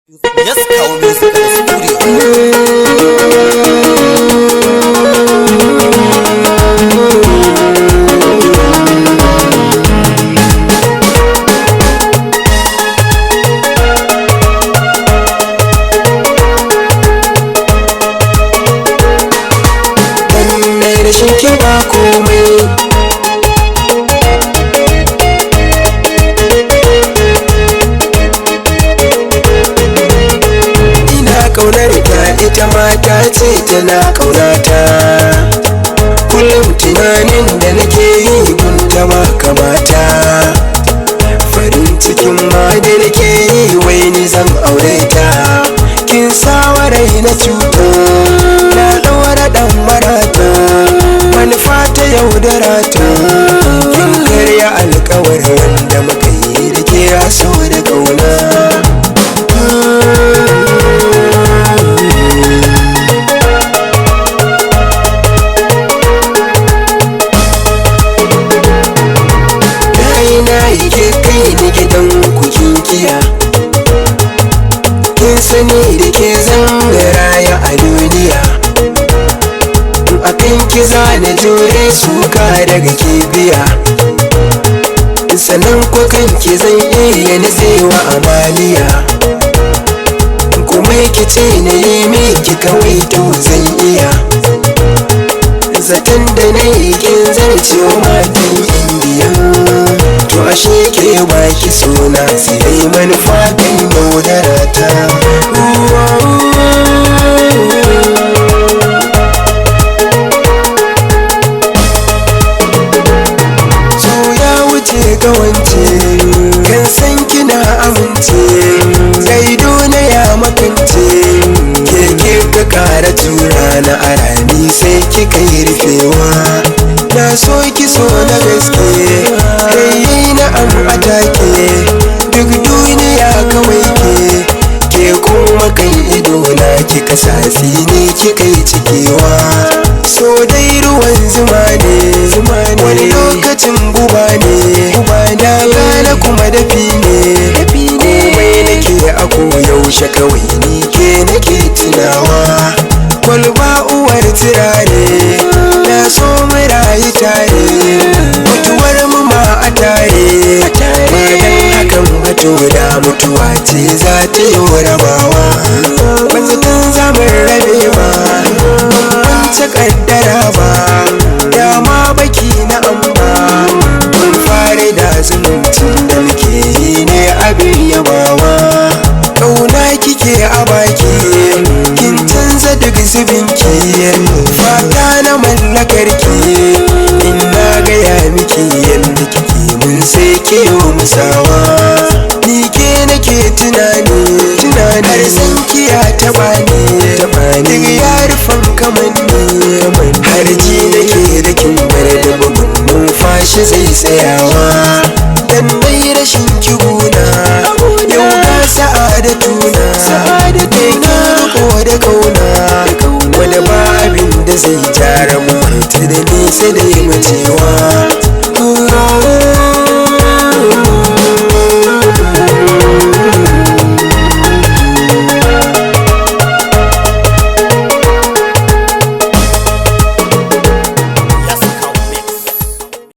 Yes, kawo music da studio. Wannan rashin kyau ba komai. Kaunar ta ita mata ce tana kaunata. Kullum tunanin da nake yi gunta ba kamata. Farin cikin ma da nake yi wai ni zan aure ta. Kin sawa rai na cuta, na ɗaura ɗan marata. Manufa ta yaudara ta, kin karya alƙawarin wanda muka yi da ke so da ƙauna. Sani da ke zangaraya a duniya, a kan ki zana jure suka daga kibiya. Sannan ko kanki zan iya nutsewa a maliya, kuma ki ce na yi miki kawai to zan iya. Zaton da na yi kin zarce wa matan indiya, to ashe ke baki suna sai manufa kan yaudara ta. So ya wuce kawance, kan san kina amince. Gaido na ya makance, keke ka kara tura na arami sai kika yi rufewa. Na so ki so na gaske, kai na am atake. Duk duniya kawai ke kuma kan ido na kika sasi ne kika yi cikewa. So dai ruwan zuma ne, wani lokacin guba ne. Na gane kuma dafi ne, komai nake a koyaushe kawai ni ke nake tunawa. Kwalba uwar turare, na so mu rayu tare. Mutuwar mu ma a tare, bayan hakan bato da mutuwa ce za ta yi rabawa. Wanzu tun zamun rabe ba, wance kaddara ba. Dama baki na amba, mun fare da zumuncin da muke yi ne abin yabawa. Ƙauna kike a baki, kin canza duk zubinki. Fata na mallakar ki, in na gaya miki yadda kike mun sai ke musawa. Ni ke nake tunani, har san kiya taɓa ni. Duk ya rufan kamanni, har ji nake da kin bar da bugun numfashi zai tsayawa. Dan dai rashin kiguna, yau ga sa'adatuna. Kai ko da kauna, wanda ba abin da zai jara mu ta da nisa da